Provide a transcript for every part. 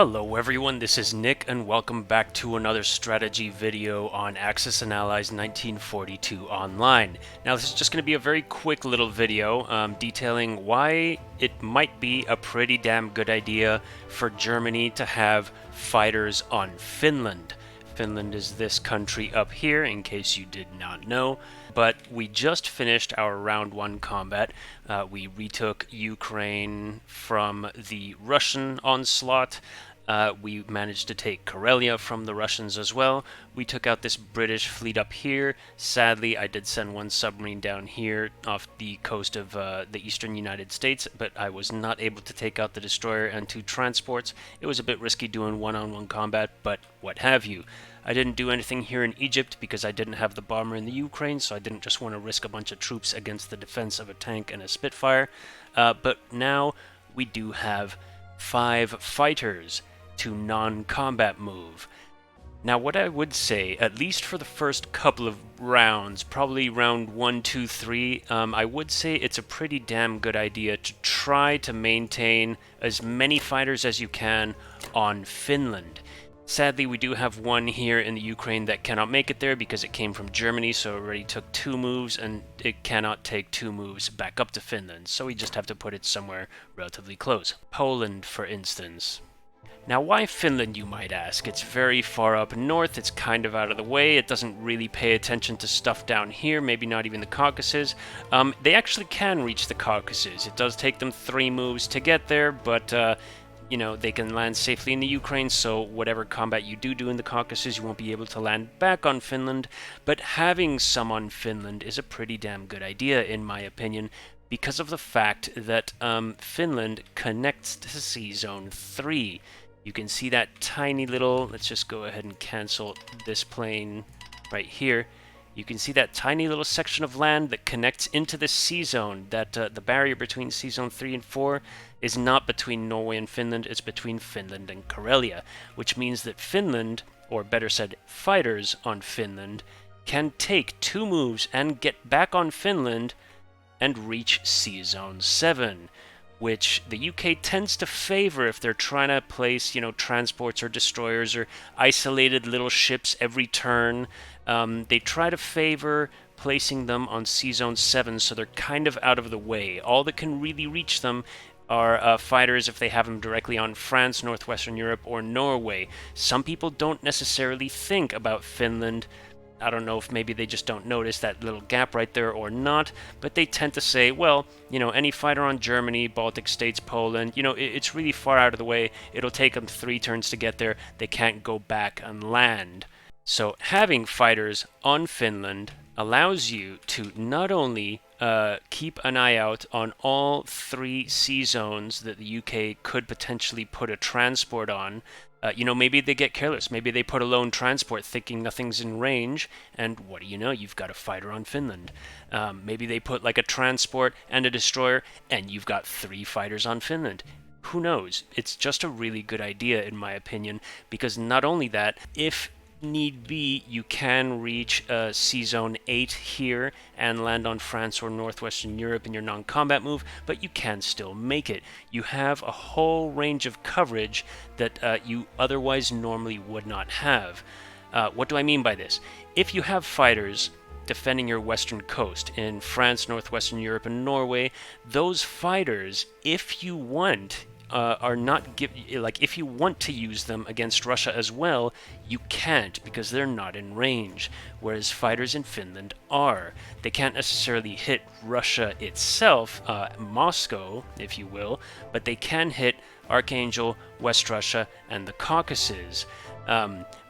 Hello everyone, this is Nick and welcome back to another strategy video on Axis and Allies 1942 Online. Now this is just going to be a very quick little video detailing why it might be a pretty damn good idea for Germany to have fighters on Finland. Finland is this country up here, in case you did not know. But we just finished our round 1 combat. We retook Ukraine from the Russian onslaught. We managed to take Karelia from the Russians as well. We took out this British fleet up here. Sadly, I did send one submarine down here off the coast of the eastern United States, but I was not able to take out the destroyer and 2 transports. It was a bit risky doing one-on-one combat, but what have you. I didn't do anything here in Egypt because I didn't have the bomber in the Ukraine, so I didn't just want to risk a bunch of troops against the defense of a tank and a Spitfire. But now we do have 5 fighters to non-combat move. Now what I would say, at least for the first couple of rounds, probably round 1, 2, 3, I would say it's a pretty damn good idea to try to maintain as many fighters as you can on Finland. Sadly, we do have one here in the Ukraine that cannot make it there because it came from Germany, so it already took 2 moves, and it cannot take 2 moves back up to Finland, so we just have to put it somewhere relatively close. Poland, for instance. Now, why Finland, you might ask? It's very far up north, it's kind of out of the way, it doesn't really pay attention to stuff down here, maybe not even the Caucasus. They actually can reach the Caucasus. It does take them 3 moves to get there, but you know, they can land safely in the Ukraine, so whatever combat you do in the Caucasus, you won't be able to land back on Finland. But having some on Finland is a pretty damn good idea, in my opinion, because of the fact that Finland connects to Sea Zone 3. You can see that tiny little, let's just go ahead and cancel this plane right here. You can see that tiny little section of land that connects into the sea zone, that the barrier between Sea Zone 3 and 4 is not between Norway and Finland, it's between Finland and Karelia, which means that Finland, or better said, fighters on Finland, can take 2 moves and get back on Finland and reach Sea Zone 7, which the UK tends to favor if they're trying to place, transports or destroyers or isolated little ships every turn. They try to favor placing them on Sea Zone 7, so they're kind of out of the way. All that can really reach them are fighters if they have them directly on France, Northwestern Europe, or Norway. Some people don't necessarily think about Finland. I don't know if maybe they just don't notice that little gap right there or not, but they tend to say, well, any fighter on Germany, Baltic states, Poland, it's really far out of the way. It'll take them 3 turns to get there. They can't go back and land. So having fighters on Finland allows you to not only keep an eye out on all 3 sea zones that the UK could potentially put a transport on. Maybe they get careless. Maybe they put a lone transport thinking nothing's in range, and what do you know? You've got a fighter on Finland. Maybe they put like a transport and a destroyer, and you've got 3 fighters on Finland. Who knows? It's just a really good idea, in my opinion, because not only that, if need be, you can reach Sea Zone 8 here and land on France or Northwestern Europe in your non-combat move, but you can still make it. You have a whole range of coverage that you otherwise normally would not have. What do I mean by this? If you have fighters defending your western coast in France, Northwestern Europe, and Norway, those fighters, if you want, if you want to use them against Russia as well, you can't because they're not in range, whereas fighters in Finland are. They can't necessarily hit Russia itself, Moscow, if you will, but they can hit Archangel, West Russia, and the Caucasus.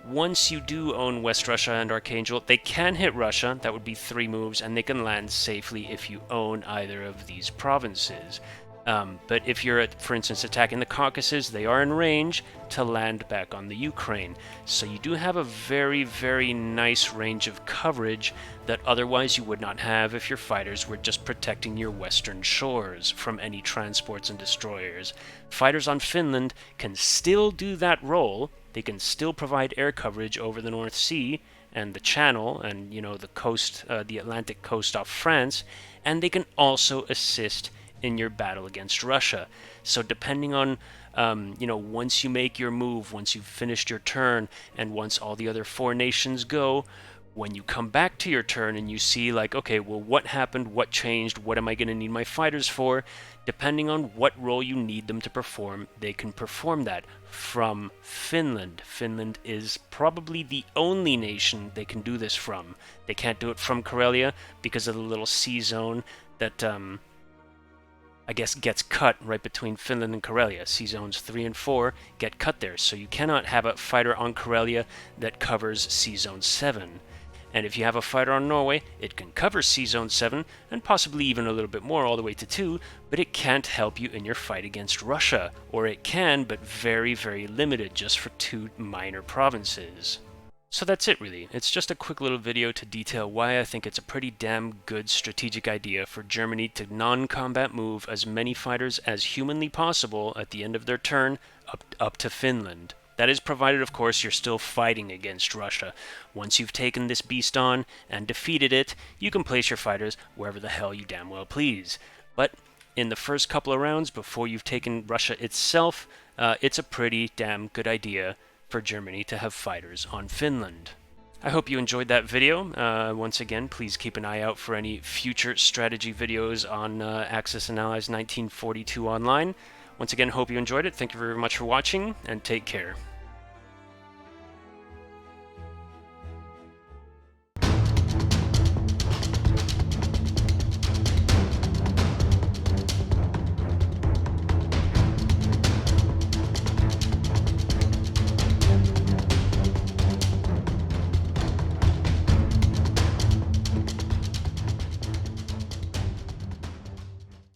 Once you do own West Russia and Archangel, they can hit Russia, that would be 3 moves, and they can land safely if you own either of these provinces. But if you're, for instance, attacking the Caucasus, they are in range to land back on the Ukraine. So you do have a very, very nice range of coverage that otherwise you would not have if your fighters were just protecting your western shores from any transports and destroyers. Fighters on Finland can still do that role. They can still provide air coverage over the North Sea and the Channel and, the coast, the Atlantic coast off France, and they can also assist in your battle against Russia. So depending on Once you make your move, once you've finished your turn, and once all the other 4 nations go, when you come back to your turn and you see like, okay, well, what happened, what changed, what am I going to need my fighters for? Depending on what role you need them to perform, they can perform that from Finland. Finland is probably the only nation they can do this from. They can't do it from Karelia because of the little sea zone that I guess gets cut right between Finland and Karelia. Sea zones 3 and 4 get cut there, so you cannot have a fighter on Karelia that covers Sea Zone 7. And if you have a fighter on Norway, it can cover Sea Zone 7, and possibly even a little bit more all the way to 2, but it can't help you in your fight against Russia. Or it can, but very, very limited, just for 2 minor provinces. So that's it really. It's just a quick little video to detail why I think it's a pretty damn good strategic idea for Germany to non-combat move as many fighters as humanly possible at the end of their turn up to Finland. That is provided, of course, you're still fighting against Russia. Once you've taken this beast on and defeated it, you can place your fighters wherever the hell you damn well please. But in the first couple of rounds, before you've taken Russia itself, it's a pretty damn good idea for Germany to have fighters on Finland. I hope you enjoyed that video. Once again, please keep an eye out for any future strategy videos on Axis and Allies 1942 online. Once again, hope you enjoyed it. Thank you very much for watching, and take care.